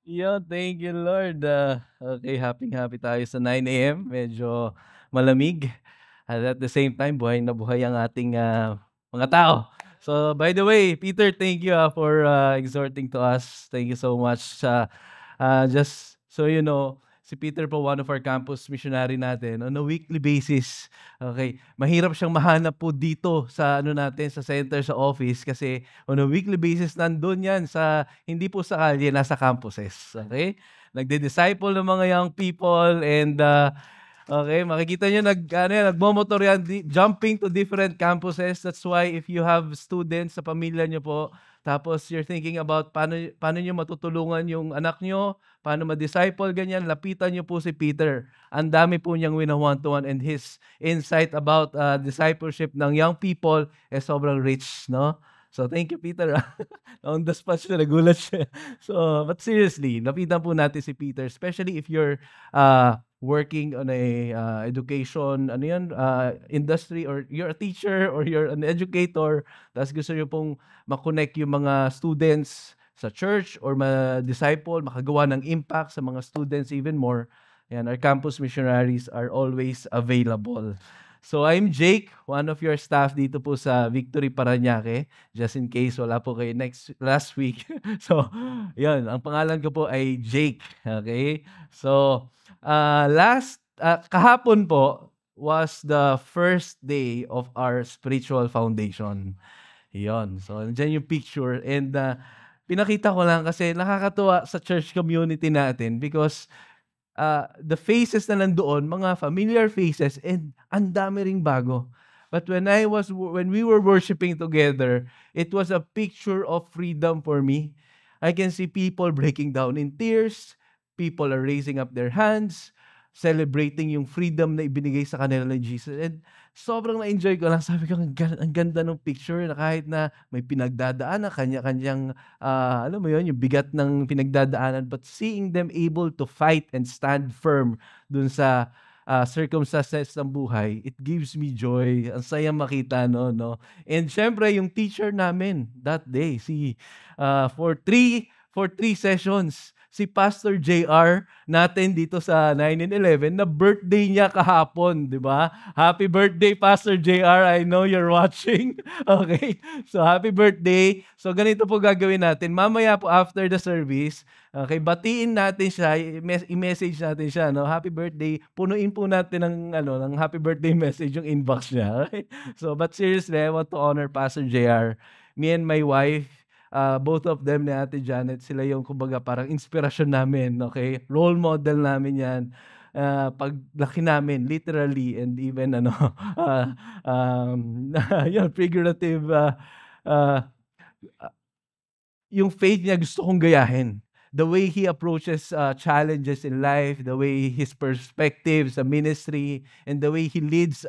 Thank you Lord. Okay, happy tayo sa 9 AM, medyo malamig at the same time buhay na buhay ang ating, mga tao. So, by the way, Peter, thank you, for, exhorting to us. Thank you so much sa, just so you know, si Peter po one of our campus missionary natin on a weekly basis. Okay, mahirap siyang mahanap po dito sa ano natin, sa center, sa office kasi on a weekly basis nandun 'yan sa hindi po sa kalye, nasa campuses, okay? Nagdi-disciple ng mga young people and, okay, makikita niyo nag-ano yan, nagmomotor yan, jumping to different campuses. That's why if you have students sa pamilya niyo po, tapos you're thinking about paano niyo matutulungan yung anak niyo, paano ma-disciple, ganyan, lapitan niyo po si Peter. Ang dami po niyang wina-one-to-one and his insight about, discipleship ng young people, sobrang rich, no? So, thank you, Peter. On the spot siya, nagulat siya. So, but seriously, lapitan po natin si Peter, especially if you're working on a education, ano yan, industry, or you're a teacher or you're an educator, tapos gusto niyo pong makonect yung mga students sa church or ma-disciple, makagawa ng impact sa mga students even more. Yan, our campus missionaries are always available. So I'm Jake, one of your staff dito po sa Victory Parañaque. Just in case wala po kayo last week. So, yun, ang pangalan ko po ay Jake. Okay? So, kahapon po was the first day of our spiritual foundation. Yun. So, nandiyan yung picture and pinakita ko lang kasi nakakatuwa sa church community natin because the faces na nandoon, mga familiar faces and ang dami ring bago. But when we were worshiping together, it was a picture of freedom for me. I can see people breaking down in tears, people are raising up their hands, celebrating yung freedom na ibinigay sa kanila ni Jesus. And sobrang na-enjoy ko lang. Sabi ko, ang ganda ng picture na kahit na may pinagdadaanan, kanya-kanyang alam mo yun, yung bigat ng pinagdadaanan, but seeing them able to fight and stand firm dun sa circumstances ng buhay, it gives me joy. Ang saya makita, no? And syempre, yung teacher namin that day, for three sessions, si Pastor JR natin dito sa 9 and 11 na birthday niya kahapon, di ba? Happy birthday, Pastor JR. I know you're watching. Okay? So, happy birthday. So, ganito po gagawin natin. Mamaya po after the service, okay, batiin natin siya, i-message natin siya, no? Happy birthday. Punuin po natin ng happy birthday message yung inbox niya. Okay? So, but seriously, I want to honor Pastor JR. Me and my wife, both of them ni Ate Janet, sila yung kumbaga parang inspirasyon namin, okay? Role model namin 'yan. Paglaki namin literally and even yun figurative, uh, yung faith niya gusto kong gayahin. The way he approaches challenges in life, the way his perspective sa ministry, and the way he leads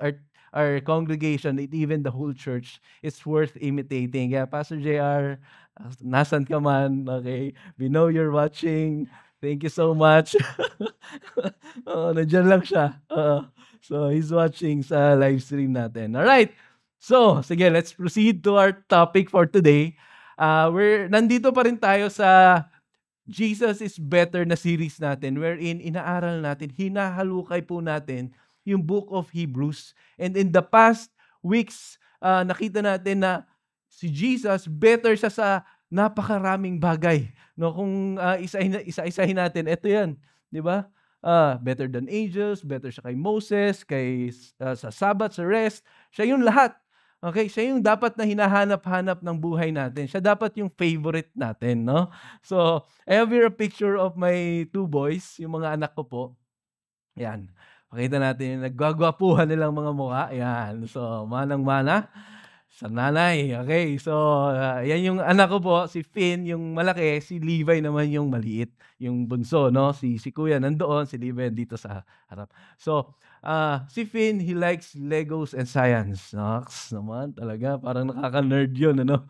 our congregation and even the whole church, it's worth imitating. Kaya Pastor JR, nasan ka man, okay? We know you're watching. Thank you so much. Oo, nandiyan lang siya. Oo. So, he's watching sa live stream natin. Alright. So, sige, let's proceed to our topic for today. Nandito pa rin tayo sa Jesus is Better na series natin wherein inaaral natin, hinahalukay po natin yung book of Hebrews. And in the past weeks, nakita natin na si Jesus, better siya sa napakaraming bagay. No, kung isa-isahin natin, ito yan, di ba? Better than angels, better siya kay Moses, sa Sabbath, sa rest. Siya yung lahat. Okay, siya yung dapat na hinahanap-hanap ng buhay natin. Siya dapat yung favorite natin, no? So, I have here a picture of my two boys, yung mga anak ko po. Yan. Pakita natin yung naggwagwapuhan nilang mga mukha. Yan. So, manang-mana sa nanay. Okay, so yan yung anak ko po, si Finn, yung malaki, si Levi naman yung maliit, yung bunso, no? Si Kuya nandoon, si Levi dito sa harap. So, si Finn, he likes Legos and science. Naks naman talaga, parang nakaka-nerd yun, ano?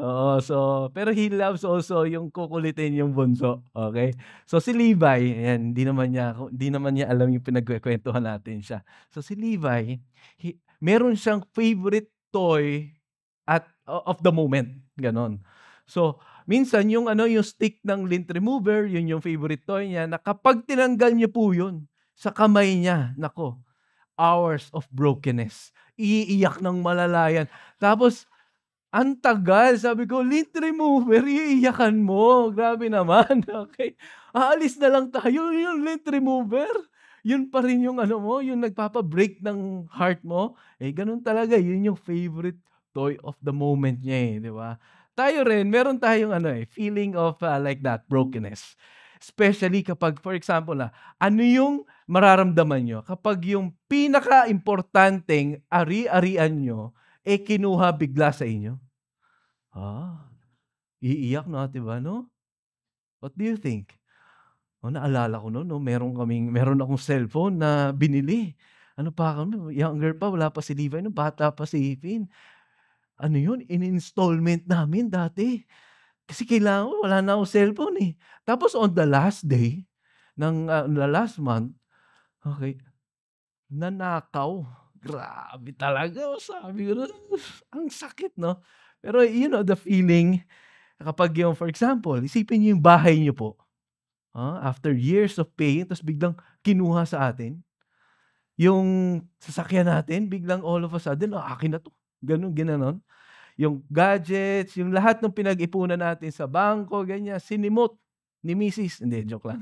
Oo, so pero he loves also yung kukulitin yung bunso, okay? So si Levi, ayan, hindi naman niya alam yung pinagkukuwentuhan natin siya. So si Levi, meron siyang favorite toy of the moment, gano'n. So, Minsan yung stick ng lint remover, yun yung favorite toy niya, na kapag tinanggal niyo po yun sa kamay niya, naku, hours of brokenness. Iiyak ng malala yan. Tapos ang tagal, sabi ko, lint remover, iiyakan mo. Grabe naman, okey. Aalis na lang tayo, yung lint remover, yun pa rin yung ano mo, yung nagpapa-break ng heart mo. Eh, ganun talaga, yun yung favorite toy of the moment niya, eh, 'di ba? Tayo rin, meron tayong ano, eh, feeling of, like that, brokenness. Especially kapag, for example, ano yung mararamdaman niyo kapag yung pinakaimportanteng ari-arian niyo, eh, kinuha bigla sa inyo? Ah, iiyak 'no, 'di ba 'no? What do you think? Naalala ko no'n 'no, meron akong cellphone na binili. Ano pa kami, younger pa, wala pa si Levi no'n, bata pa si Finn. Ano 'yun, in-installment namin dati. Kasi kailangan ko, wala na akong cellphone, eh. Tapos on the last day the last month, okey, nanakaw. Grabe talaga, sabi ko no'n, ang sakit 'no. Pero the feeling kapag yung for example, isipin niyo yung bahay niyo po, after years of paying ta's biglang kinuha sa atin. Yung sasakyan natin biglang all of a sudden, akin na 'to, gano'n, ginanon. Yung gadgets, yung lahat ng pinag-ipunan natin sa bangko, ganyan, sinimot ni misis. Hindi, joke lang.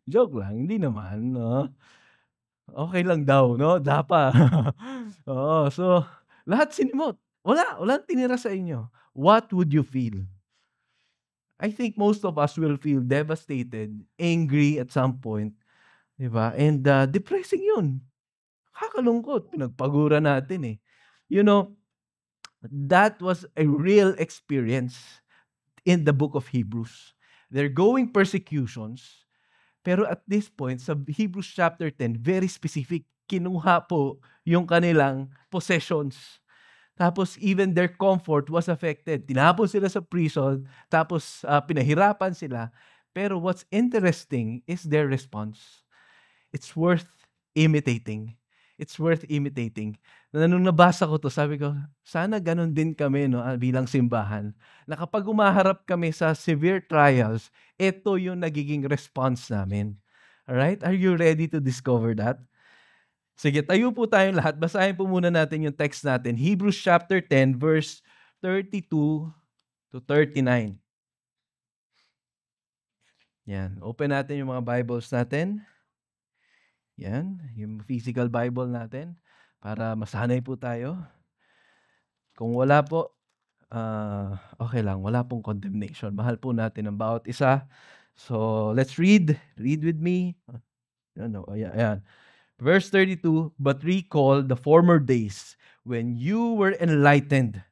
Joke lang, hindi naman 'no. Okey lang daw 'no, dapa. Oo, so lahat sinimot. Walang tinira sa inyo. What would you feel? I think most of us will feel devastated, angry at some point, 'di ba? And, depressing 'yun, nakakalungkot, pinagpaguran natin, eh. You know, that was a real experience in the book of Hebrews. They're going persecutions, pero at this point sa Hebrews chapter 10, very specific, kinuha po yung kanilang possessions. Tapos even their comfort was affected. Tinapon sila sa prison, tapos, pinahirapan sila. Pero what's interesting is their response. It's worth imitating. It's worth imitating. Nung nabasa ko 'to, sabi ko, sana gano'n din kami 'no, bilang simbahan, na kapag humaharap kami sa severe trials, ito yung nagiging response namin. Alright? Are you ready to discover that? Sige, tayo po tayong lahat. Basahin po muna natin yung text natin. Hebrews chapter 10 verse 32 to 39. Yan, open natin yung mga Bibles natin. Yan, yung physical Bible natin para masanay po tayo. Kung wala po, okey lang, wala pong condemnation. Mahal po natin ang bawat isa. So, let's read. Read with me. Ano, ayan. Verse 32, "But recall the former days when you were enlightened.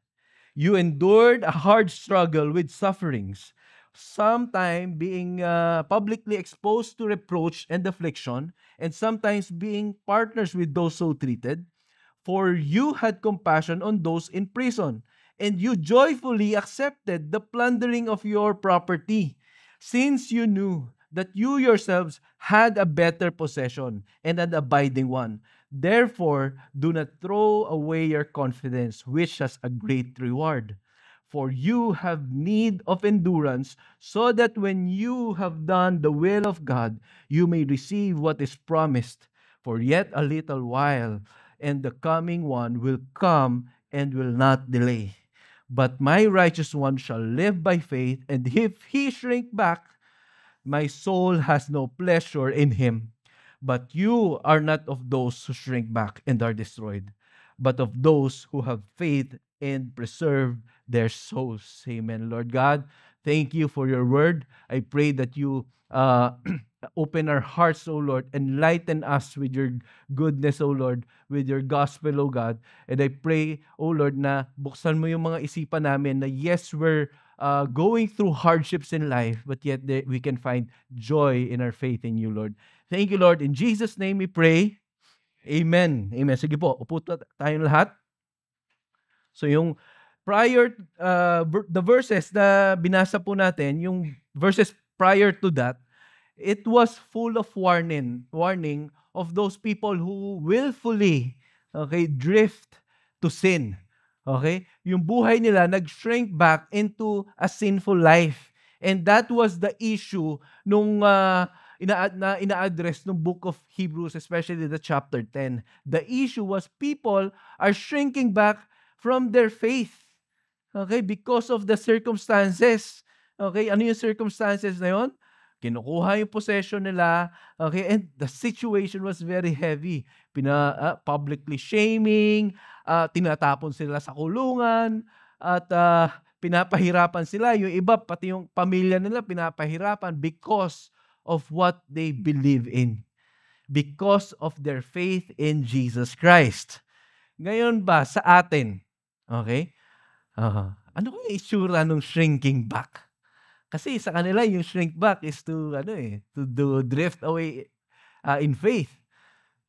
You endured a hard struggle with sufferings, sometime being publicly exposed to reproach and affliction, and sometimes being partners with those so treated. For you had compassion on those in prison, and you joyfully accepted the plundering of your property, since you knew that you yourselves had a better possession and an abiding one. Therefore, do not throw away your confidence, which has a great reward. For you have need of endurance, so that when you have done the will of God, you may receive what is promised. For yet a little while, and the coming one will come and will not delay. But my righteous one shall live by faith, and if he shrink back, my soul has no pleasure in him. But you are not of those who shrink back and are destroyed, but of those who have faith and preserve their souls." Amen. Lord God, thank you for your word. I pray that you open our hearts, O Lord, enlighten us with your goodness, O Lord, with your gospel, O God. And I pray, O Lord, na buksan mo yung mga isipan namin na yes, we're going through hardships in life, but yet we can find joy in our faith in you, Lord. Thank you, Lord. In Jesus' name we pray. Amen. Amen. Sige po, upo tayong lahat. So yung the verses na binasa po natin, yung verses prior to that, it was full of warning of those people who willfully, drift to sin. Okay? Yung buhay nila nag-shrink back into a sinful life. And that was the issue nung ina-address ng book of Hebrews, especially the chapter 10. The issue was people are shrinking back from their faith. Okay? Because of the circumstances. Okay? Ano yung circumstances na yun? Kinukuha yung possession nila. Okay? And the situation was very heavy. Publicly shaming, tinatapon sila sa kulungan, at pinapahirapan sila. Yung iba, pati yung pamilya nila, pinapahirapan because of what they believe in. Because of their faith in Jesus Christ. Ngayon ba, sa atin, okay? Ano kaya itsura ng shrinking back? Kasi sa kanila, yung shrink back is to, to drift away in faith.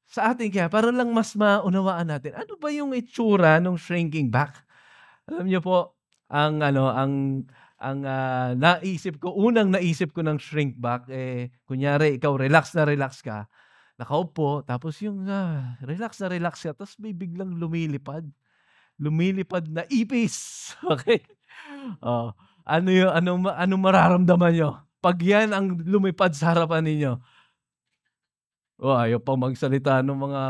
Sa atin kaya, para lang mas maunawaan natin, ano ba yung itsura ng shrinking back? Alam niyo po, unang naisip ko ng shrink back, kunyari, ikaw relax ka, nakaupo, tapos yung relax ka, tapos may biglang lumilipad na ipis. Okay? Oh, anong mararamdaman niyo? 'Pag 'yan ang lumipad sa harapan ninyo? Oh, ayaw pang magsalita nung mga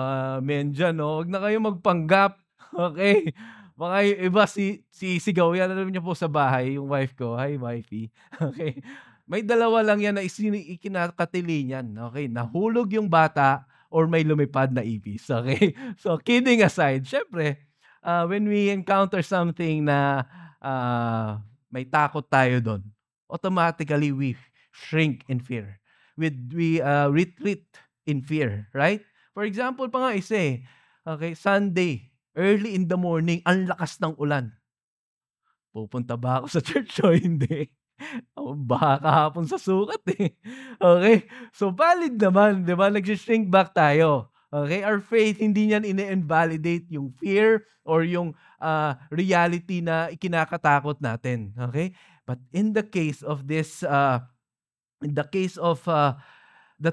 men diyan 'no, "Wag na kayong magpanggap." Okay? Baka yung iba sisigaw 'yan, alam niyo po sa bahay yung wife ko, hi wifey, okay? May dalawa lang 'yan na ikinakatili niyan, okay? Nahulog yung bata or may lumipad na ipis, okay? So, kidding aside, siyempre, when we encounter something na, may takot tayo dun, automatically we shrink in fear. We retreat in fear, right? For example pa nga isa, okay, Sunday, early in the morning, ang lakas ng ulan. Pupunta ba ako sa church o hindi? Baha kahapon sa sukat, eh. Okay? So, valid naman, 'di ba? Nagsi-shrink back tayo. Okay? Our faith, hindi niyan ine-invalidate yung fear or yung reality na ikinakatakot natin. Okay? But in the case of the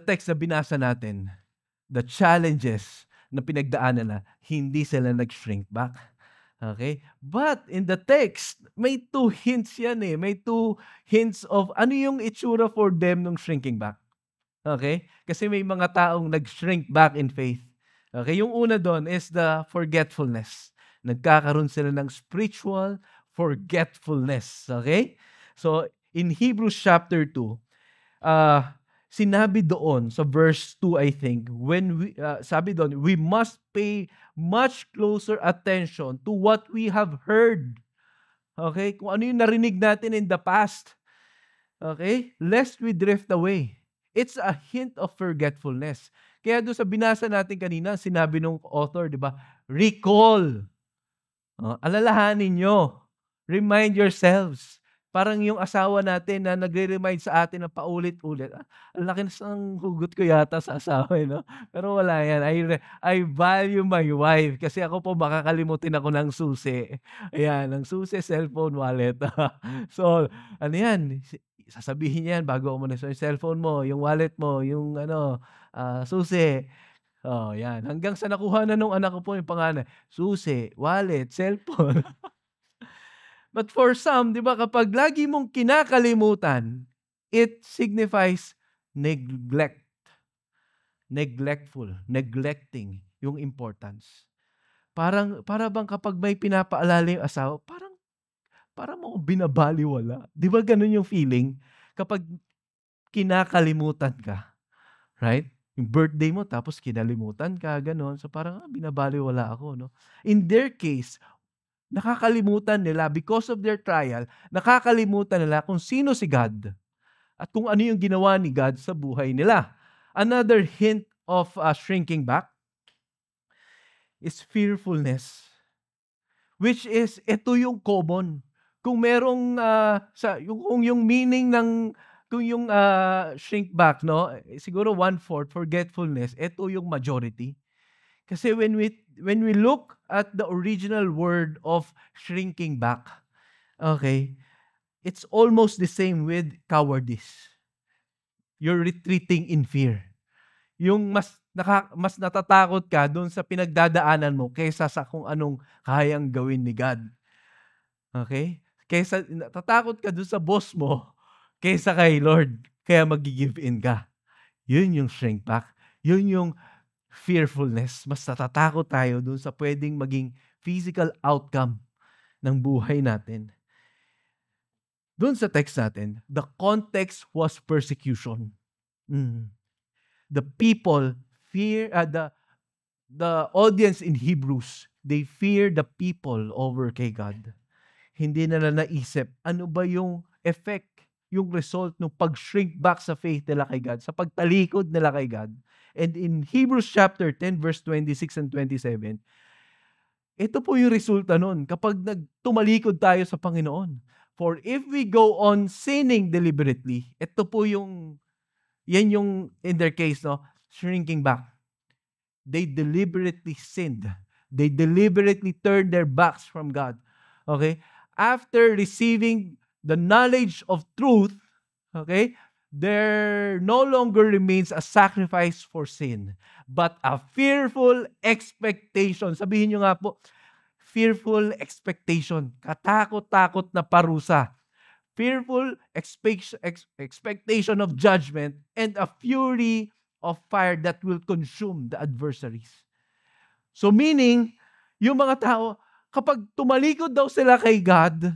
text na binasa natin, the challenges na pinagdaanan na, hindi sila nag-shrink back. Okay? But in the text, may two hints yan, eh. May two hints of ano yung itsura for them nung shrinking back. Okay? Kasi may mga taong nag-shrink back in faith. Okay? Yung una doon is the forgetfulness. Nagkakaroon sila ng spiritual forgetfulness. Okay? So, in Hebrews chapter 2, sinabi doon sa verse 2, I think, sabi doon, we must pay much closer attention to what we have heard. Okay? Kung ano yung narinig natin in the past. Okay? Lest we drift away. It's a hint of forgetfulness. Kaya doon sa binasa natin kanina, sinabi nung author, di ba? Recall. Alalahanin nyo. Remind yourselves. Parang yung asawa natin na nagre-remind sa atin na paulit-ulit. Ang laki ng hugot ko yata sa asawa, no? Pero wala yan. I value my wife kasi ako po makakalimutin ako ng susi. Ayan, ng susi, cellphone, wallet. So, ano yan? Sasabihin yan bago ako muna. So, yung cellphone mo, yung wallet mo, yung susi. Oh, yan. Hanggang sa nakuha na nung anak ko po yung pangalan. Susi, wallet, cellphone. But for some, di ba, kapag lagi mong kinakalimutan, it signifies neglect. Neglectful, neglecting yung importance. Para bang kapag may pinapaalala yung asawa, parang mo binabaliwala. Di ba ganun yung feeling? Kapag kinakalimutan ka, right? Yung birthday mo, tapos kinalimutan ka, ganun. So parang binabaliwala ako, no? In their case, nakakalimutan nila because of their trial, nakakalimutan nila kung sino si God at kung ano yung ginawa ni God sa buhay nila. Another hint of shrinking back is fearfulness, which is ito yung common. Kung merong kung yung meaning ng kung yung shrink back, no, siguro 1/4 forgetfulness, ito yung majority. Kasi when we look at the original word of shrinking back, okay, it's almost the same with cowardice. You're retreating in fear. Yung mas mas natatakot ka doon sa pinagdadaanan mo kaysa sa kung anong kayang gawin ni God. Okay? Kaysa natatakot ka doon sa boss mo kaysa kay Lord, kaya magi-give in ka. Yun yung shrink back. Yun yung fearfulness. Mas natatakot tayo doon sa pwedeng maging physical outcome ng buhay natin. Doon sa text natin, the context was persecution. The people fear, the audience in Hebrews, they fear the people over kay God. Hindi nila naisip, ano ba yung effect, yung result ng pag-shrink back sa faith nila kay God, sa pagtalikod nila kay God. And in Hebrews chapter 10, verse 26 and 27, ito po yung resulta nun kapag tumalikod tayo sa Panginoon. For if we go on sinning deliberately, ito po yung, yan yung in their case, no, shrinking back. They deliberately sinned. They deliberately turned their backs from God. Okay? After receiving the knowledge of truth, okay, there no longer remains a sacrifice for sin, but a fearful expectation. Sabihin nyo nga po, fearful expectation. Katakot-takot na parusa. Fearful expectation of judgment and a fury of fire that will consume the adversaries. So meaning, yung mga tao, kapag tumalikod daw sila kay God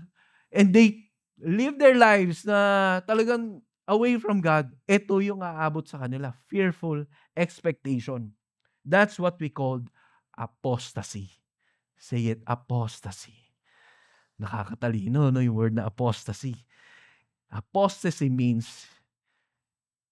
and they live their lives na talagang away from God, ito yung aabot sa kanila. Fearful expectation. That's what we called apostasy. Say it, apostasy. Nakakatalino, no, yung word na apostasy. Apostasy means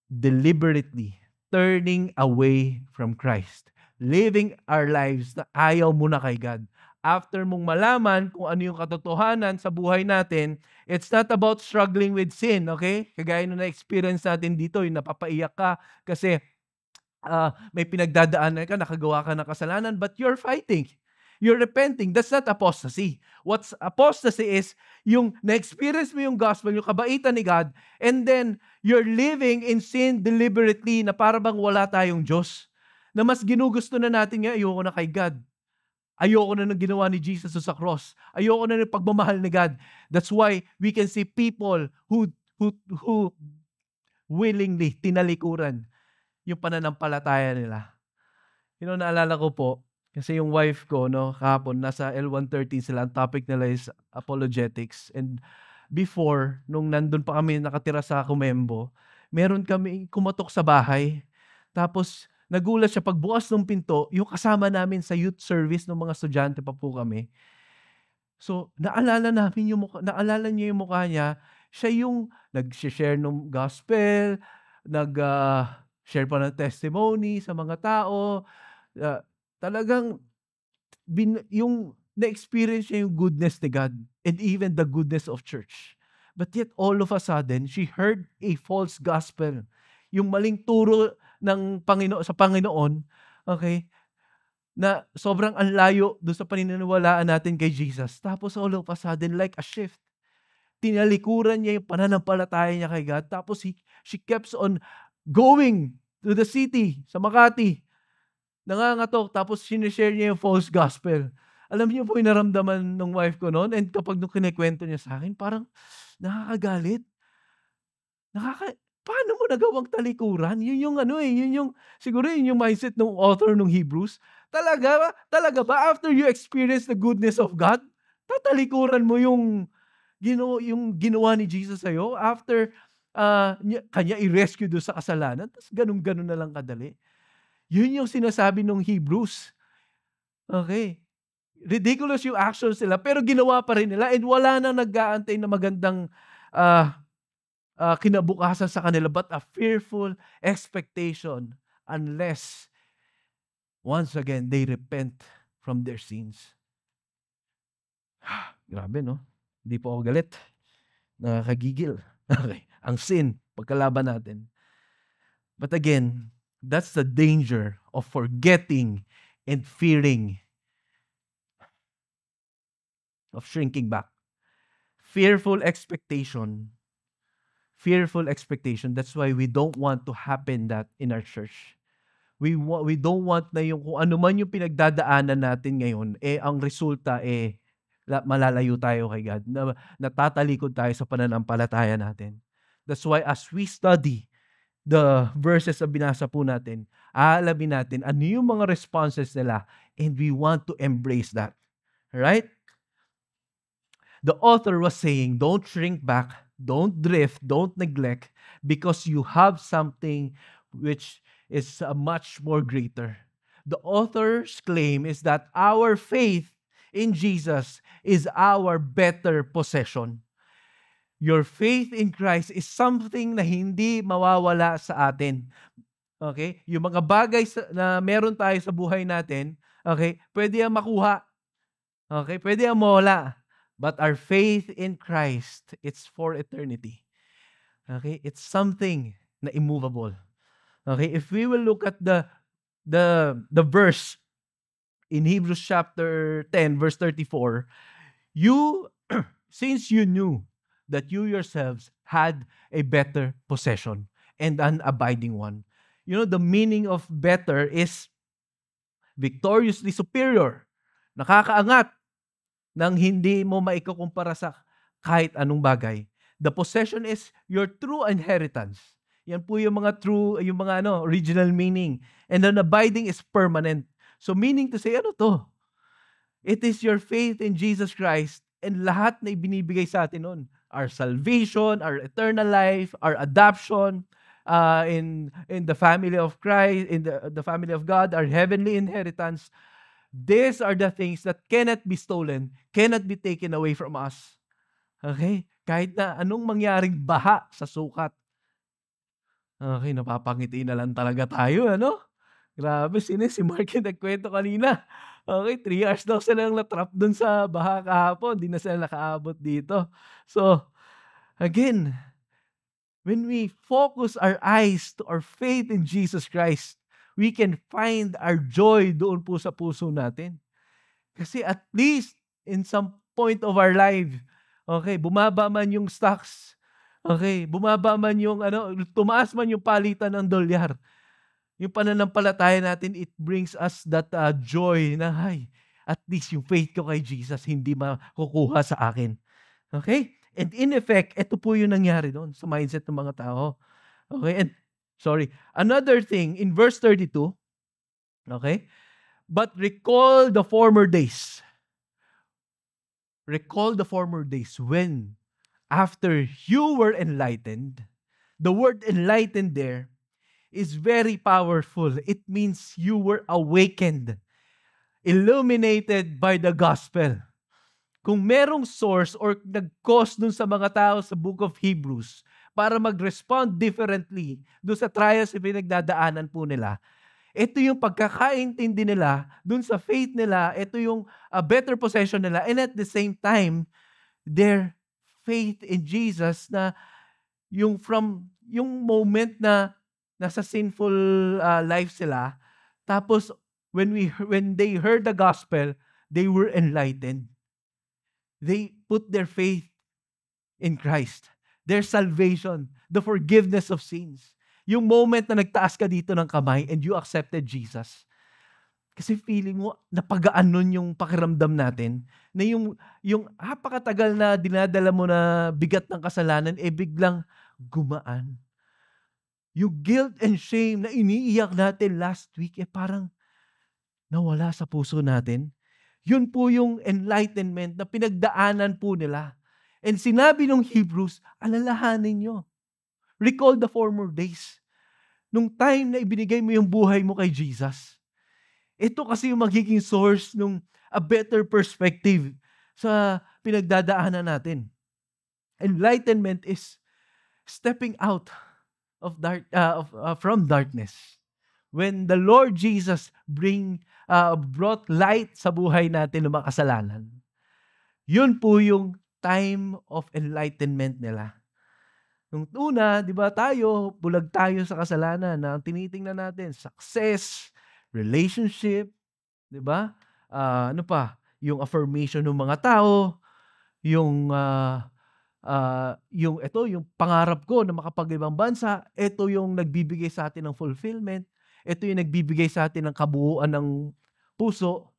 deliberately turning away from Christ. Living our lives na ayaw mo na kay God. After mong malaman kung ano yung katotohanan sa buhay natin, it's not about struggling with sin, okay? Kagaya nung na-experience natin dito, yung napapaiyak ka kasi may pinagdadaanan ka, nakagawa ka ng kasalanan, but you're fighting. You're repenting. That's not apostasy. What's apostasy is yung na-experience mo yung gospel, yung kabaitan ni God, and then you're living in sin deliberately na para bang wala tayong Diyos. Na mas ginugusto na natin nga, ayoko na kay God. Ayoko na ng ginawa ni Jesus sa cross. Ayoko na ng pagmamahal ni God. That's why we can see people who willingly tinalikuran yung pananampalataya nila. You know, naalala ko po, kasi yung wife ko, no, kahapon, nasa L113 sila, ang topic nila is apologetics. And before, nung nandun pa kami nakatira sa Kumembo, meron kami kumatok sa bahay. Tapos, nagulat siya, pagbukas ng pinto, yung kasama namin sa youth service ng mga estudyante pa po kami. So, naalala niya yung mukha niya, siya yung nag-share ng gospel, nag-share pa ng testimony sa mga tao, talagang yung na-experience niya yung goodness ni God and even the goodness of church. But yet, all of a sudden, she heard a false gospel. Yung maling turo ng sa Panginoon, okay, na sobrang anlayo doon sa paniniwalaan natin kay Jesus. Tapos all of a sudden, like a shift, tinalikuran niya yung pananampalataya niya kay God. Tapos she keeps on going to the city, sa Makati, nangangatok, tapos sinishare niya yung false gospel. Alam niyo po yung naramdaman ng wife ko noon, and kapag nung kinikwento niya sa akin, parang nakakagalit. Paano mo nagawang talikuran? Yun yung yun yung, siguro yun yung mindset ng author ng Hebrews. Talaga ba after you experience the goodness of God, tatalikuran mo yung ginawa ni Jesus sa'yo after kanya i-rescue doon sa kasalanan, tapos ganun-ganun na lang kadali. Yun yung sinasabi ng Hebrews. Okay. Ridiculous yung actions nila, pero ginawa pa rin nila, and wala nang nag-aantay na magandang kinabukasan sa kanila, but a fearful expectation unless once again they repent from their sins. Grabe, no? Hindi po ako galit. Nakakagigil. Okay. Ang sin, pagkalaban natin. But again, that's the danger of forgetting and fearing, of shrinking back. Fearful expectation. Fearful expectation. That's why we don't want to happen that in our church. We don't want na yung kung ano man yung pinagdadaanan natin ngayon, ang resulta, malalayo tayo kay God, na natatalikod tayo sa pananampalataya natin. That's why as we study the verses na binasa po natin, aalamin natin ano yung mga responses nila, and we want to embrace that. Right? The author was saying, don't shrink back, don't drift, don't neglect, because you have something which is much more greater. The author's claim is that our faith in Jesus is our better possession. Your faith in Christ is something na hindi mawawala sa atin. Okay? Yung mga bagay na meron tayo sa buhay natin, okay, pwede yang makuha. Okay? Pwede yang mawala. But our faith in Christ, it's for eternity. Okay? It's something na immovable. Okay? If we will look at the verse in Hebrews chapter 10, verse 34, you, since you knew that you yourselves had a better possession and an abiding one. You know, the meaning of better is victoriously superior. Nakakaangat nang hindi mo maikukumpara sa kahit anong bagay. The possession is your true inheritance. Yan po yung mga original meaning. And an abiding is permanent. So meaning to say, ano to? It is your faith in Jesus Christ and lahat na ibinibigay sa atin nun. Our salvation, our eternal life, our adoption in the family of Christ, in the family of God, our heavenly inheritance. These are the things that cannot be stolen, cannot be taken away from us. Okay? Kahit na anong mangyaring baha sa sukat. Okay, napapangiti na lang talaga tayo, ano? Grabe, si Mark yung nagkwento kanina. Okay, 3 hours daw silang na-trap dun sa baha kahapon. Di na sila nakaabot dito. So, again, when we focus our eyes to our faith in Jesus Christ, we can find our joy doon po sa puso natin. Kasi at least in some point of our life, okay, bumaba man yung stocks, okay, bumaba man yung tumaas man yung palitan ng dolyar. Yung pananampalataya natin, it brings us that joy na, at least yung faith ko kay Jesus hindi makukuha sa akin. Okay? And in effect, ito po yung nangyari doon sa mindset ng mga tao. Okay? And another thing, in verse 32, okay? But recall the former days. Recall the former days when, after you were enlightened, the word enlightened there is very powerful. It means you were awakened, illuminated by the gospel. Kung merong source or nag-cause dun sa mga tao sa book of Hebrews para mag-respond differently dun sa trials na pinagdadaanan po nila, ito yung pagkakaintindi nila dun sa faith nila, ito yung better possession nila, and at the same time, their faith in Jesus na yung moment na nasa sinful life sila, tapos when they heard the gospel, they were enlightened. They put their faith in Christ, their salvation, the forgiveness of sins. Yung moment na nagtaas ka dito ng kamay and you accepted Jesus. Kasi feeling mo, napagaan nun yung pakiramdam natin, na yung napakatagal na dinadala mo na bigat ng kasalanan, biglang gumaan. Yung guilt and shame na iniiyak natin last week, parang nawala sa puso natin. Yun po yung enlightenment na pinagdaanan po nila. And sinabi ng Hebrews, alalahanin nyo. Recall the former days. Nung time na ibinigay mo yung buhay mo kay Jesus. Ito kasi yung magiging source ng a better perspective sa pinagdadaanan natin. Enlightenment is stepping out from darkness. When the Lord Jesus brought light sa buhay natin ng makasalanan, yun po yung time of enlightenment nila. Nung una, di ba bulag tayo sa kasalanan na tinitingnan natin, success, relationship, di ba? Yung affirmation ng mga tao, yung pangarap ko na makapag-ibang bansa, ito yung nagbibigay sa atin ng fulfillment. Ito yung nagbibigay sa atin ng kabuuan ng puso,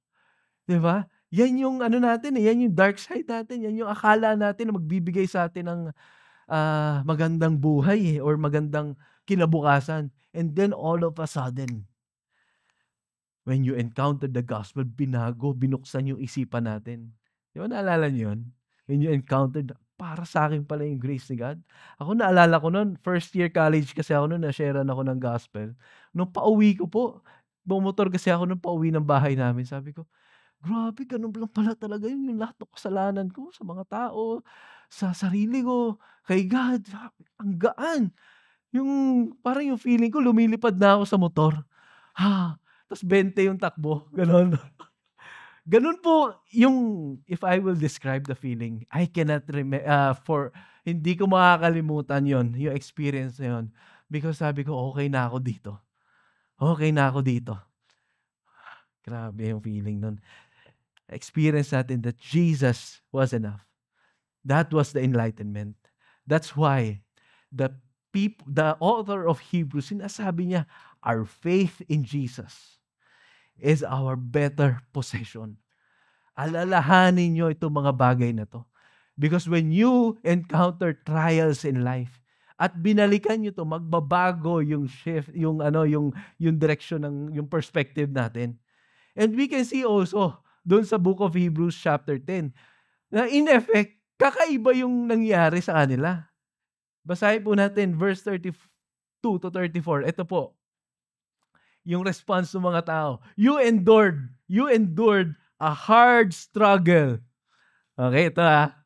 'di ba? Yan yung ano natin, eh, yan yung dark side natin, yan yung akala natin na magbibigay sa atin ng, magandang buhay, eh, or magandang kinabukasan. And then all of a sudden, when you encounter the gospel, binuksan yung isipan natin. 'Di ba naalala niyo yun? When you encountered, para sa'kin pala yung grace ni God. Ako naalala ko nun, first year college kasi ako nun, na-share-an ako ng gospel. Nung pauwi ko po, bumomotor kasi ako nung pauwi ng bahay namin, sabi ko, "Grabe ganun lang pala talaga yun, yung lahat ng kasalanan ko sa mga tao, sa sarili ko, kay God, sabi ang gaan." Yung parang yung feeling ko lumilipad na ako sa motor. Ta's 20 yung takbo, gano'n. Gano'n po yung if I will describe the feeling, I cannot hindi ko makakalimutan yon, yung experience na yun. Because sabi ko, "Okey na ako dito, okey na ako dito." Grabe yung feeling nun. Experience natin that Jesus was enough. That was the enlightenment. That's why the the author of Hebrews, sinasabi niya, our faith in Jesus is our better possession. Alalahanin niyo itong mga bagay na 'to. Because when you encounter trials in life at binalikan niyo 'to, magbabago yung shift, yung ano, yung direksyon ng yung perspective natin. And we can see also do'n sa book of Hebrews chapter 10 na in effect, kakaiba yung nangyari sa kanila. Basahin po natin verse 32 to 34. Ito po, yung response ng mga tao. You endured a hard struggle. Okay, ito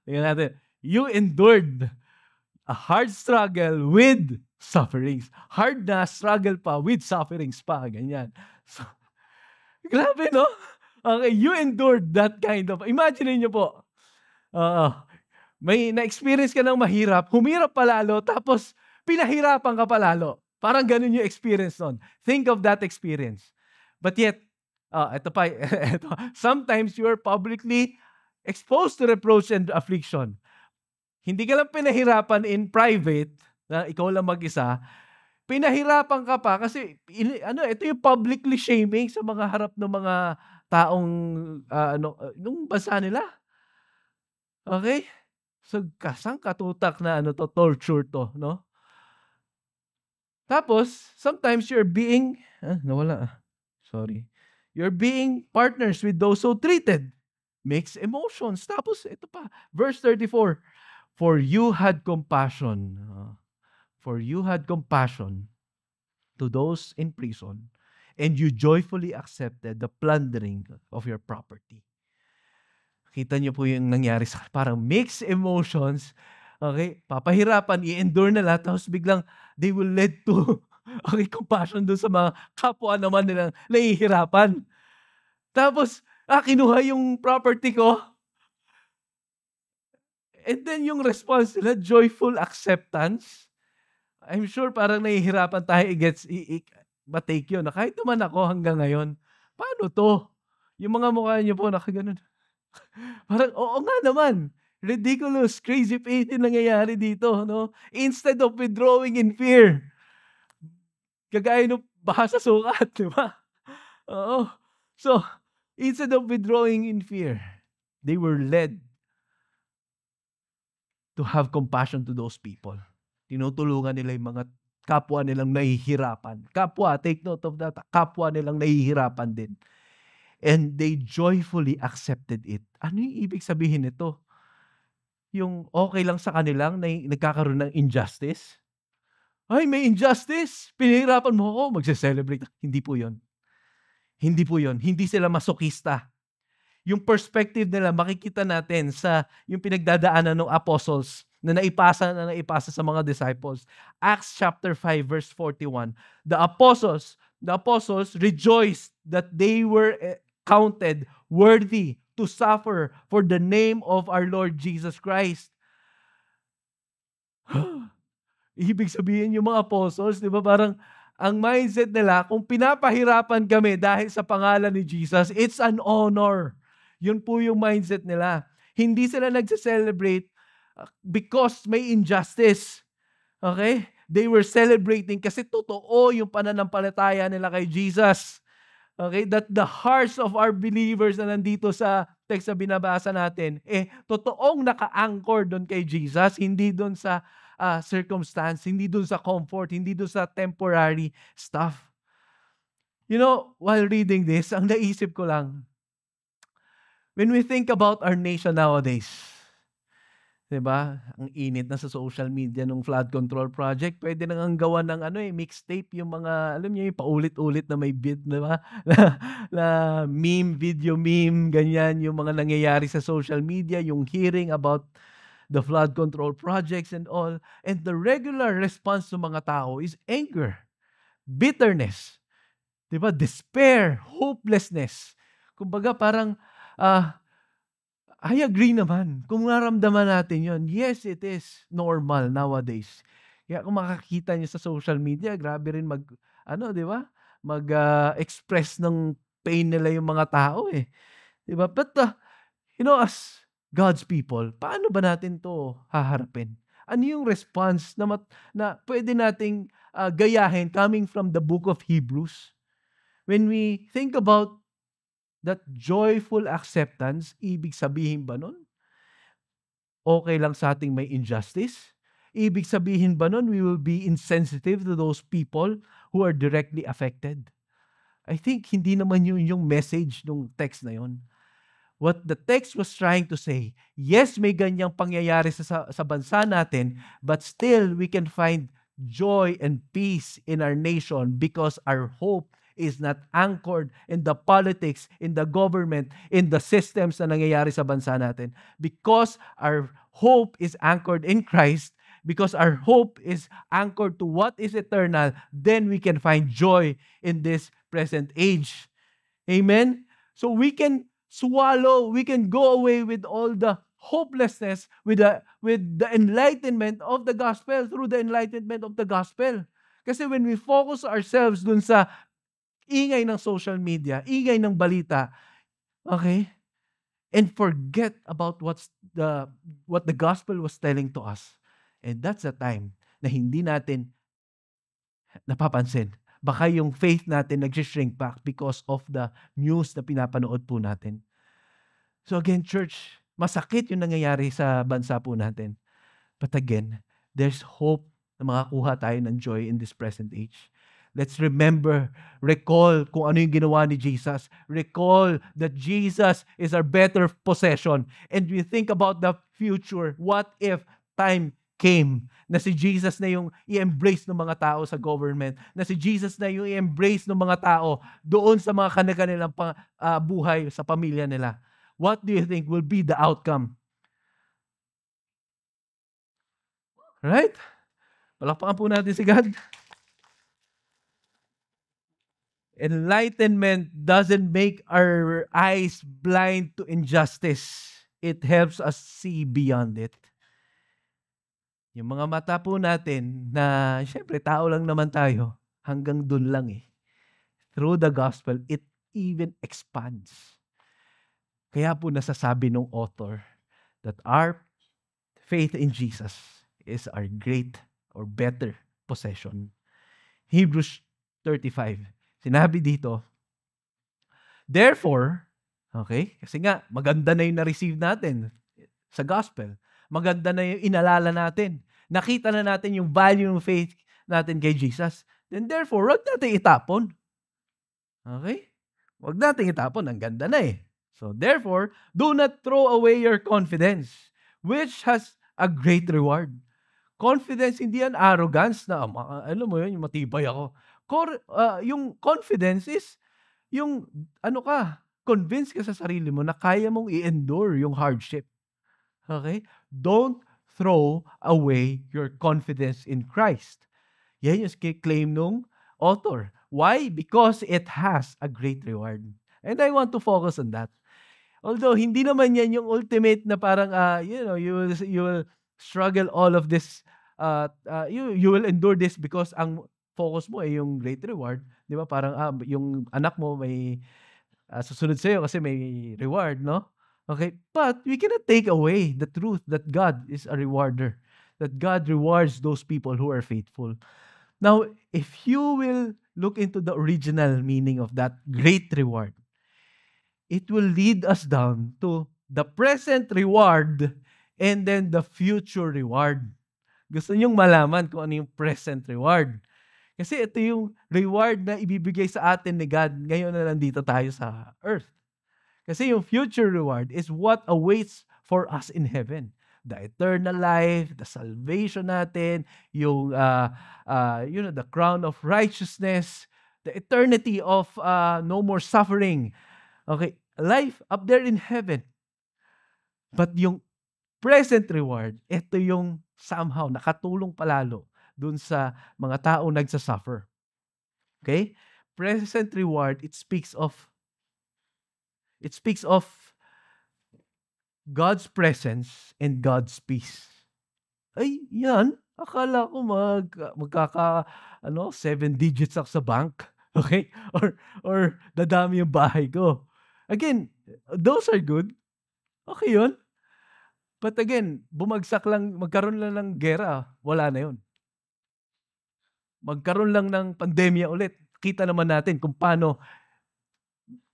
tingnan natin. You endured a hard struggle with sufferings. Hard na struggle pa with sufferings pa, ganyan. So, grabe, no? Okay, you endured that kind of, imagine niyo po, oo, may na-experience ka ng mahirap, humirap pa lalo, tapos pinahirapan ka pa lalo. Parang ganun yung experience nun. Think of that experience. But yet, ito pa, ito, sometimes you are publicly exposed to reproach and affliction. Hindi ka lang pinahirapan in private, na ikaw lang mag-isa, pinahirapan ka pa kasi ito yung publicly shaming sa mga harap ng mga taong nung bansa nila. Okay? So, kasangkatutak na torture 'to, 'no? Tapos, sometimes you're being nawala, sorry. You're being partners with those so treated. Mixed emotions. Tapos ito pa, verse 34, "For you had compassion, for you had compassion to those in prison, and you joyfully accepted the plundering of your property." Kita niyo po yung nangyari sa parang mixed emotions, okay? Papahirapan, i-endure na lahat, tapos biglang they will lead to okay, compassion dun sa mga kapwa naman nilang nahihirapan. Tapos, kinuha yung property ko, and then yung response nila, joyful acceptance. I'm sure parang nahihirapan tayo i-gets ma-take yun, na kahit naman ako hanggang ngayon, paano 'to? Yung mga mukha niyo po nakaganon. Parang, oo nga naman. Ridiculous, crazy faith yung nangyayari dito, 'no? Instead of withdrawing in fear, kagaya nung baha sa sukat, 'di ba? Oo. So, instead of withdrawing in fear, they were led to have compassion to those people. Tinutulungan nila yung mga kapwa nilang nahihirapan. Kapwa, take note of that, kapwa nilang nahihirapan din. And they joyfully accepted it. Ano yung ibig sabihin nito? Yung okay lang sa kanilang na nagkakaroon ng injustice? Ay, may injustice, pinahirapan mo ako, magse-celebrate. Hindi po yun. Hindi po yun. Hindi sila masokista. Yung perspective nila makikita natin sa yung pinagdadaanan ng apostles na naipasa sa mga disciples. Acts chapter 5 verse 41. The apostles rejoiced that they were counted worthy to suffer for the name of our Lord Jesus Christ. Ibig sabihin yung mga apostles, di ba, parang ang mindset nila, kung pinapahirapan kami dahil sa pangalan ni Jesus, it's an honor. Yun po yung mindset nila. Hindi sila nagse-celebrate because may injustice. Okay? They were celebrating kasi totoo yung pananampalataya nila kay Jesus. Okay? That the hearts of our believers na nandito sa text na binabasa natin, totoong naka-anchor doon kay Jesus, hindi doon sa circumstance, hindi doon sa comfort, hindi doon sa temporary stuff. You know, while reading this, ang naisip ko lang, when we think about our nation nowadays, 'di ba? Ang init na sa social media nung flood control project. Pwede na ngang gawan ng mixtape yung mga, alam niyo yung paulit-ulit na may beat, 'di ba? Na meme, video meme, ganyan yung mga nangyayari sa social media, yung hearing about the flood control projects and all. And the regular response ng mga tao is anger, bitterness, 'di ba? Despair, hopelessness. Kumbaga parang I agree naman. Kung naramdaman natin 'yon, yes, it is normal nowadays. Kaya kung makakita niyo sa social media, grabe rin 'di ba? Express ng pain nila yung mga tao, 'di ba? But, as God's people, paano ba natin 'to haharapin? Ano yung response na pwede nating, gayahin coming from the book of Hebrews? When we think about that joyful acceptance, ibig sabihin ba nun, okay lang sa ating may injustice? Ibig sabihin ba nun we will be insensitive to those people who are directly affected? I think hindi naman yun yung message nung text na yun. What the text was trying to say, yes, may ganyang pangyayari sa bansa natin, but still we can find joy and peace in our nation because our hope is not anchored in the politics, in the government, in the systems na nangyayari sa bansa natin. Because our hope is anchored in Christ, because our hope is anchored to what is eternal, then we can find joy in this present age. Amen? So we can we can go away with all the hopelessness with the enlightenment of the gospel, through the enlightenment of the gospel. Kasi when we focus ourselves dun sa ingay ng social media, ingay ng balita, okay? And forget about what the gospel was telling to us. And that's the time na hindi natin napapansin. Baka yung faith natin nag-shrink back because of the news na pinapanood po natin. So again, church, masakit yung nangyayari sa bansa po natin. But again, there's hope na makakuha tayo ng joy in this present age. Let's recall kung ano yung ginawa ni Jesus. Recall that Jesus is our better possession. And we think about the future. What if time came na si Jesus na yung i-embrace ng mga tao sa government, na si Jesus na yung i-embrace ng mga tao doon sa mga kanilang buhay sa pamilya nila? What do you think will be the outcome? Right? Palakpakan po natin si God. Enlightenment doesn't make our eyes blind to injustice. It helps us see beyond it. Yung mga mata po natin na, syempre, tao lang naman tayo, hanggang dun lang Through the gospel, it even expands. Kaya po nasasabi ng author that our faith in Jesus is our great or better possession. Hebrews 35. Sinabi dito, therefore, okay, kasi nga, maganda na yung na-receive natin sa gospel. Maganda na yung inalala natin. Nakita na natin yung value ng faith natin kay Jesus. Then therefore, wag natin itapon. Okay? Wag natin itapon. Ang ganda na So therefore, do not throw away your confidence, which has a great reward. Confidence, hindi yan arrogance na, alam mo yun, yung matibay ako. Yung confidence is, yung, convince ka sa sarili mo na kaya mong i-endure yung hardship. Okay? Don't throw away your confidence in Christ. Yan yung claim nung author. Why? Because it has a great reward. And I want to focus on that. Although, hindi naman yan yung ultimate na parang, you will struggle all of this, you will endure this because ang focus mo ay yung great reward. Di ba? Parang, yung anak mo may susunod sa'yo kasi may reward, no? Okay? But we cannot take away the truth that God is a rewarder. that God rewards those people who are faithful. Now, if you will look into the original meaning of that great reward, it will lead us down to the present reward and then the future reward. Gusto niyong malaman kung ano yung present reward. Kasi ito yung reward na ibibigay sa atin ni God ngayon na nandito tayo sa earth. Kasi yung future reward is what awaits for us in heaven. The eternal life, the salvation natin, yung the crown of righteousness, the eternity of no more suffering. Okay, life up there in heaven. But yung present reward, ito yung somehow nakatulong palalo dun sa mga tao nagsasuffer. Okay? Present reward, it speaks of God's presence and God's peace. Ay, yan. Akala ko magkaka 7 digits ako sa bank. Okay? Or dadami yung bahay ko. Again, those are good. Okay yun. But again, magkaroon lang ng gera, wala na yun. Magkaroon lang ng pandemya ulit. Kita naman natin kung paano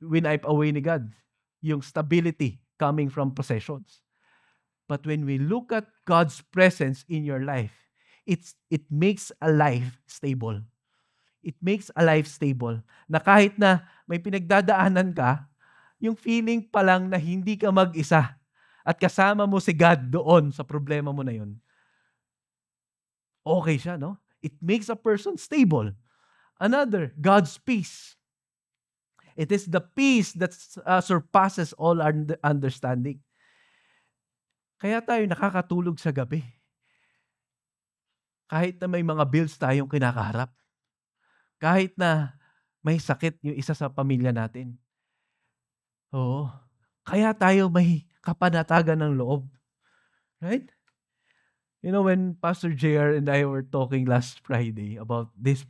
winipe away ni God yung stability coming from possessions. But when we look at God's presence in your life, it makes a life stable. It makes a life stable. Na kahit na may pinagdadaanan ka, yung feeling pa lang na hindi ka mag-isa at kasama mo si God doon sa problema mo na yun, okay siya, no? It makes a person stable. Another, God's peace. It is the peace that surpasses all understanding. Kaya tayo nakakatulog sa gabi. Kahit na may mga bills tayong kinakaharap. Kahit na may sakit yung isa sa pamilya natin. Oo. Kaya tayo may kapanatagan ng loob. Right? You know, when Pastor JR and I were talking last Friday about this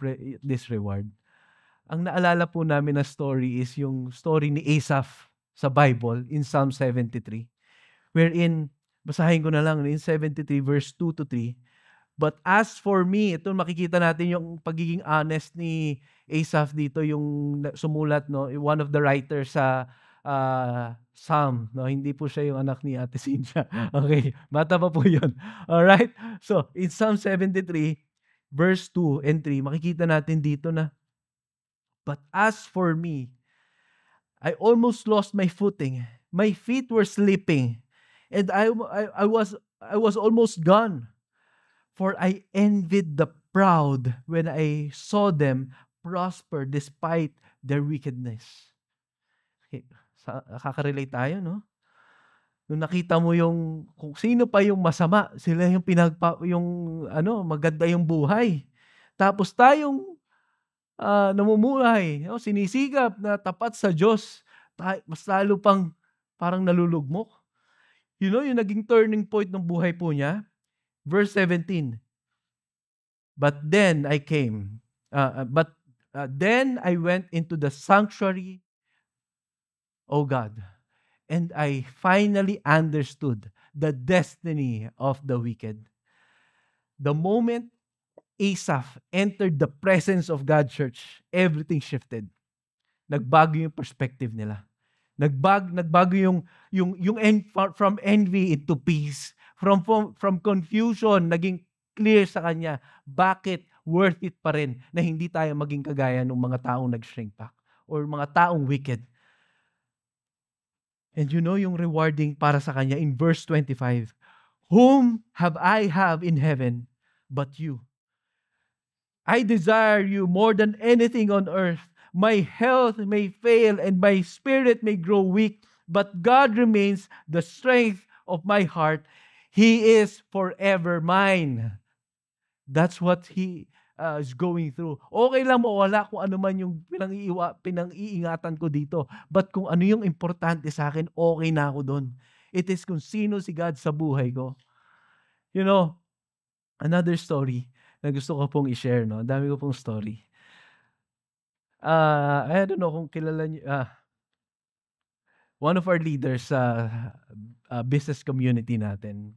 reward, ang naalala po namin na story is yung story ni Asaph sa Bible in Psalm 73. Wherein, basahin ko na lang in 73 verse 2 to 3. But as for me, ito makikita natin yung pagiging honest ni Asaph dito, yung sumulat, no, one of the writers sa Psalm, no, hindi po siya yung anak ni Ate Cynthia. Okay, bata pa po yun. Alright? So, in Psalm 73, verse 2 and 3, makikita natin dito na, but as for me, I almost lost my footing. My feet were slipping, and I was almost gone. For I envied the proud when I saw them prosper despite their wickedness. Okay, nakaka-relate tayo, no? Nung nakita mo yung kung sino pa yung masama, sila yung maganda yung buhay. Tapos tayong namumuhay, sinisigap na tapat sa Diyos, mas lalo pang parang nalulugmok. You know, yung naging turning point ng buhay po niya, verse 17. But then I went into the sanctuary, O God, and I finally understood the destiny of the wicked. The moment Asaph entered the presence of God, church, everything shifted. Nagbago yung perspective nila. Nagbago yung from envy into peace. From confusion, naging clear sa kanya, bakit worth it pa rin na hindi tayo maging kagaya ng mga taong nag-shrink back or mga taong wicked. And you know yung rewarding para sa kanya in verse 25, whom have I in heaven but you? I desire you more than anything on earth. My health may fail and my spirit may grow weak, but God remains the strength of my heart. He is forever mine. That's what he is going through. Okay lang mawala kung ano man yung pinang-iingatan ko dito. But kung ano yung importante sa akin, okay na ako doon. It is kung sino si God sa buhay ko. You know, another story na gusto ko pong i-share, no? Dami ko pong story. I don't know kung kilala niyo, one of our leaders sa business community natin,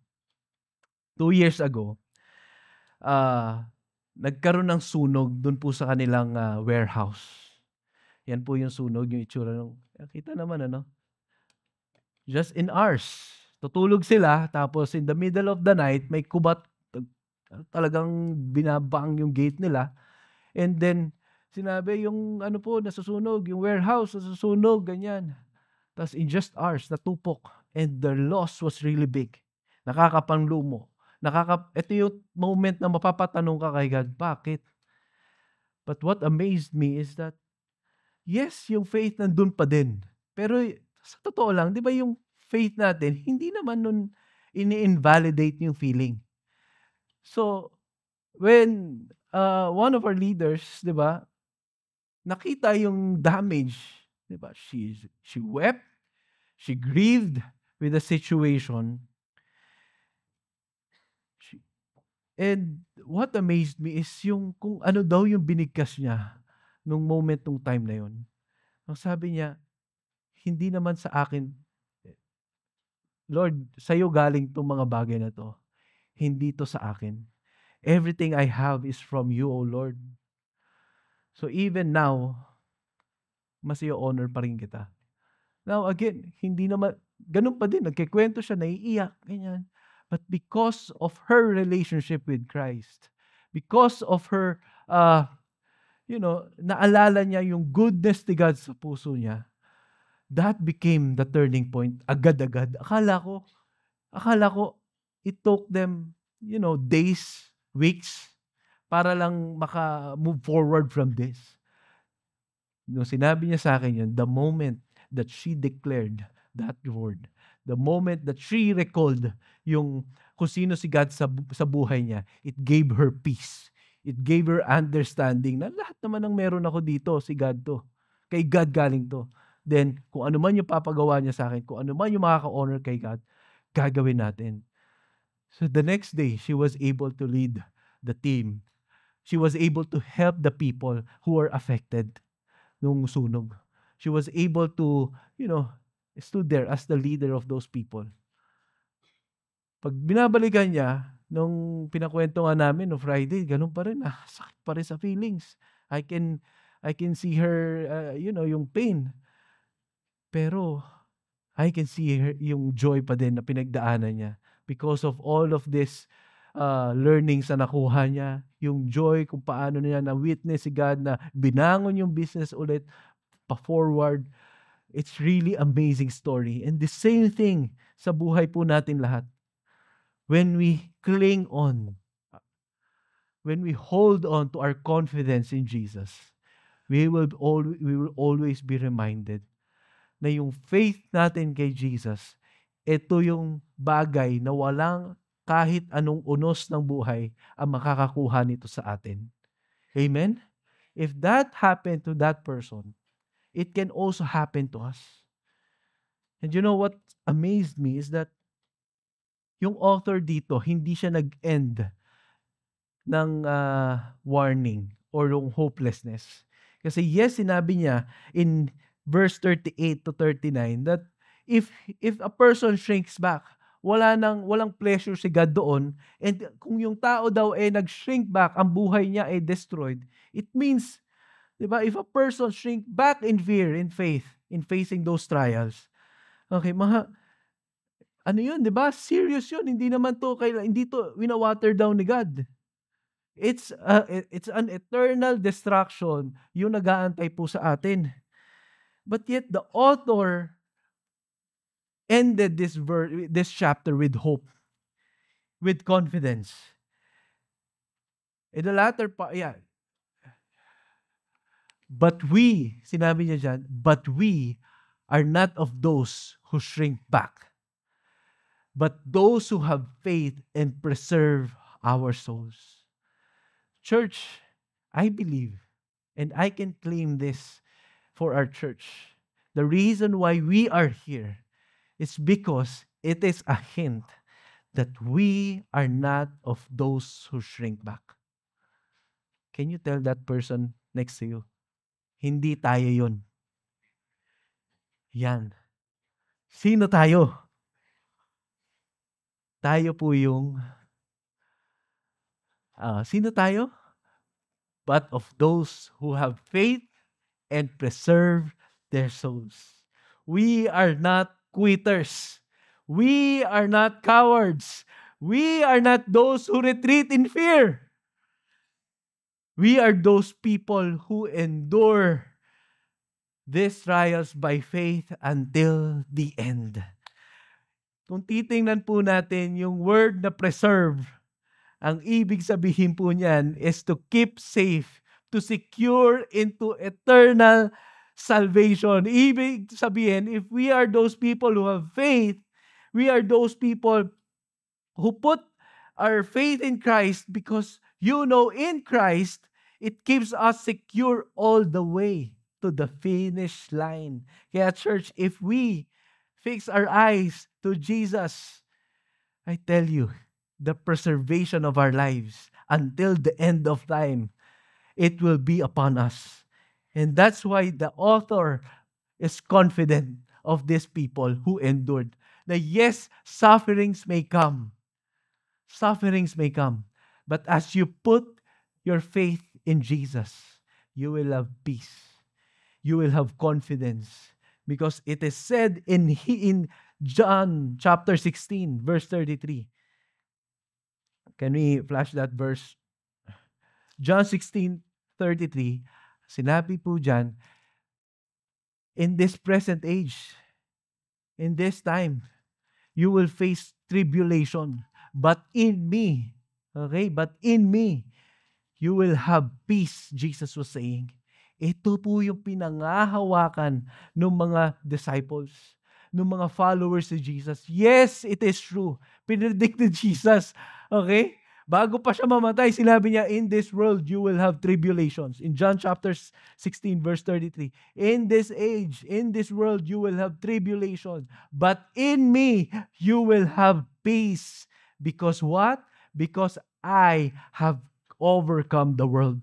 2 years ago, ah, nagkaroon ng sunog dun po sa kanilang, warehouse. Yan po yung sunog, yung itsura nung kita naman ano, just in hours. Tutulog sila tapos in the middle of the night may kubat, talagang binabang yung gate nila and then sinabi yung ano po nasusunog, yung warehouse nasusunog, ganyan. Ta's in just hours natupok and the loss was really big. Nakakapanlumo. Ito yung moment na mapapatanong ka kay God, bakit? But what amazed me is that, yes, yung faith nandun pa din. Pero sa totoo lang, 'di ba yung faith natin hindi naman nun ini-invalidate yung feeling. So, when, one of our leaders, 'di ba, nakita yung damage, 'di ba, she wept, she grieved with the situation. She and what amazed me is yung kung ano daw yung binigkas niya nung moment, nung time na yun. Ang sabi niya, "Hindi naman sa akin, Lord, sa'yo galing 'tong mga bagay na 'to, hindi 'to sa akin. Everything I have is from you, O Lord. So even now, mas i-o-honor pa rin kita." Now again, hindi naman gano'n pa din, nagkukuwento siya, naiiyak, ganyan. But because of her relationship with Christ, because of her, naalala niya yung goodness ni God sa puso niya, that became the turning point agad-agad. Akala ko it took them, days, weeks para lang maka-move forward from this. Nung sinabi niya sa'kin yun, the moment that she declared that word, the moment that she recalled yung kung sino si God sa buhay niya, it gave her peace. It gave her understanding na lahat naman ng meron ako dito, si God 'to. Kay God galing 'to. Then kung ano man yung papagawa niya sa'kin, kung ano man yung makaka-honor kay God, gagawin natin. So the next day, she was able to lead the team. She was able to help the people who were affected nung sunog. She was able to, you know, stood there as the leader of those people. 'Pag binabalikan niya, nung pinakuwento nga namin no Friday, gano'n pa rin, sakit pa rin sa feelings. I can I can see her, yung pain. Pero I can see her yung joy pa din na pinagdaanan niya because of all of this, learnings na nakuha niya, yung joy kung paano niya na-witness si God na binangon yung business ulit, pa-forward. It's really amazing story and the same thing sa buhay po natin lahat. When we cling on, when we hold on to our confidence in Jesus, we will always be reminded na yung faith natin kay Jesus, ito yung bagay na walang kahit anong unos ng buhay ang makakakuha nito sa atin. Amen? If that happened to that person, it can also happen to us. And you know what amazed me is that yung author dito, hindi siya nag-end ng warning or yung hopelessness. Kasi yes, sinabi niya in verse 38 to 39 that if a person shrinks back, walang pleasure si God doon, and kung yung tao daw nag-shrink back, ang buhay niya ay destroyed, it means, 'di ba, if a person shrink back in fear, in faith, in facing those trials, okay, ano yun, 'di ba? Serious yun. Hindi to wina-water down ni God. It's an eternal destruction yung nag-aantay po sa atin. But yet the author ended this chapter with hope, with confidence. In the latter part, yeah. Sinabi niya dyan, but we are not of those who shrink back, but those who have faith and preserve our souls. Church, I believe, and I can claim this for our church. The reason why we are here is because it is a hint that we are not of those who shrink back. Can you tell that person next to you? Hindi tayo yun. Yan. Sino tayo? Tayo po yung Sino tayo? But of those who have faith and preserve their souls. We are not quitters. We are not cowards. We are not those who retreat in fear. We are those people who endure these trials by faith until the end. Kung titingnan po natin yung word na preserve, ang ibig sabihin po niyan is to keep safe, to secure into eternal salvation. Ibig sabihin, if we are those people who have faith, we are those people who put our faith in Christ because in Christ, it keeps us secure all the way to the finish line. Kaya church, if we fix our eyes to Jesus, I tell you, the preservation of our lives until the end of time, it will be upon us. And that's why the author is confident of these people who endured. That yes, sufferings may come. Sufferings may come. But as you put your faith in Jesus, you will have peace. You will have confidence. Because it is said in John chapter 16, verse 33. Can we flash that verse? John 16:33, sinabi po dyan, in this present age, in this time, you will face tribulation. But in me, but in me, you will have peace, Jesus was saying. Ito po yung pinangahawakan ng mga disciples, ng mga followers of Jesus. Yes, it is true. Pinredict ni Jesus. Okay? Bago pa siya mamatay, sinabi niya, in this world, you will have tribulations. In John chapter 16, verse 33, in this age, in this world, you will have tribulation. But in me, you will have peace. Because what? Because I have overcome the world.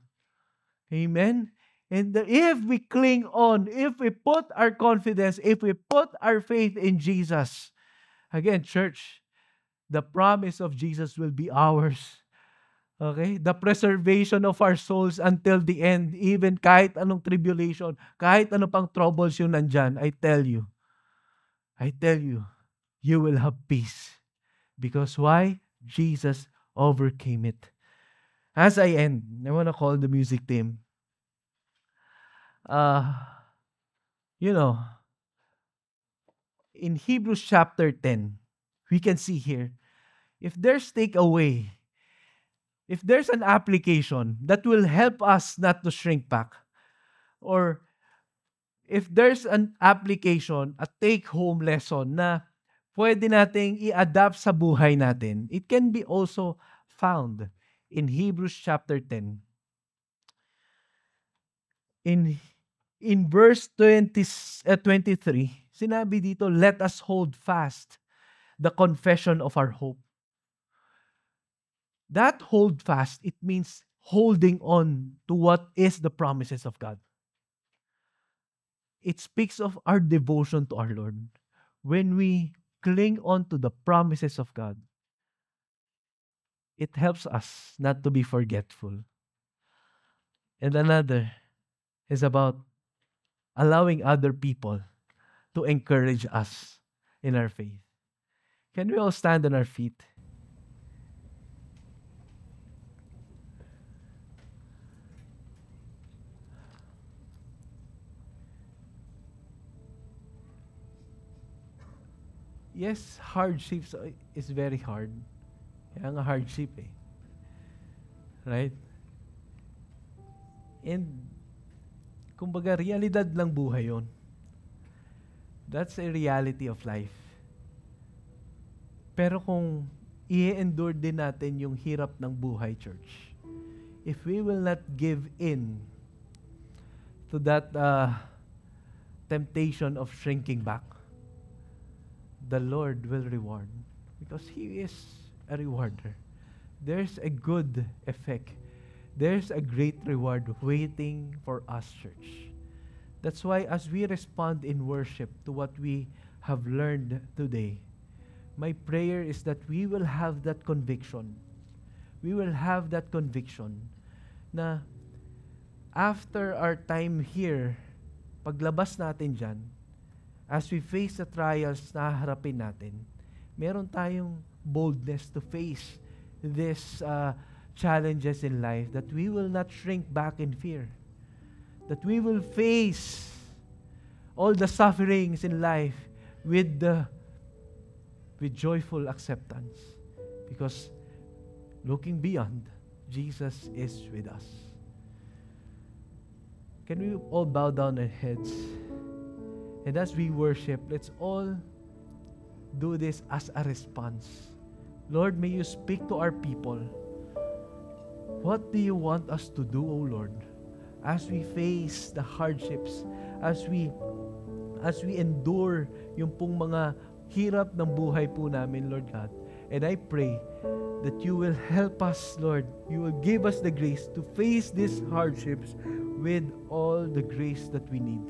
Amen? And if we cling on, if we put our confidence, if we put our faith in Jesus, again, church, the promise of Jesus will be ours. Okay? The preservation of our souls until the end, even kahit anong tribulation, kahit ano pang troubles yung nandyan, I tell you, you will have peace. Because why? Jesus overcame it. As I end, I want to call the music team. In Hebrews chapter 10, we can see here, if there's takeaway, if there's an application that will help us not to shrink back, or if there's an application, a take-home lesson na pwede nating i-adapt sa buhay natin, it can be also found in Hebrews chapter 10. In verse 23, sinabi dito, let us hold fast the confession of our hope. That hold fast, it means holding on to what is the promises of God. It speaks of our devotion to our Lord. When we cling on to the promises of God, it helps us not to be forgetful. And another is about allowing other people to encourage us in our faith. Can we all stand on our feet? Yes, hardships is very hard. Kaya nga hardship eh. Right? And kumbaga, realidad lang buhay yun. That's a reality of life. Pero kung i-endure din natin yung hirap ng buhay, church, if we will not give in to that temptation of shrinking back, the Lord will reward. Because He is a rewarder. There's a good effect. There's a great reward waiting for us, church. That's why as we respond in worship to what we have learned today, my prayer is that we will have that conviction. we will have that conviction na after our time here, paglabas natin dyan, as we face the trials na harapin natin, meron tayong boldness to face these challenges in life, that we will not shrink back in fear, that we will face all the sufferings in life with joyful acceptance, because looking beyond, Jesus is with us. Can we all bow down our heads? And as we worship, let's all do this as a response. Lord, may you speak to our people. What do you want us to do, O Lord, as we face the hardships, as we endure yung pong mga hirap ng buhay po namin, Lord God. And I pray that you will help us, Lord. You will give us the grace to face these hardships with all the grace that we need.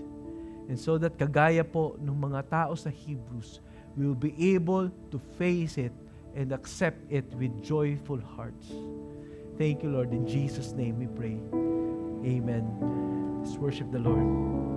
And so that kagaya po ng mga tao sa Hebrews, we will be able to face it and accept it with joyful hearts. Thank you, Lord. In Jesus' name we pray. Amen. Let's worship the Lord.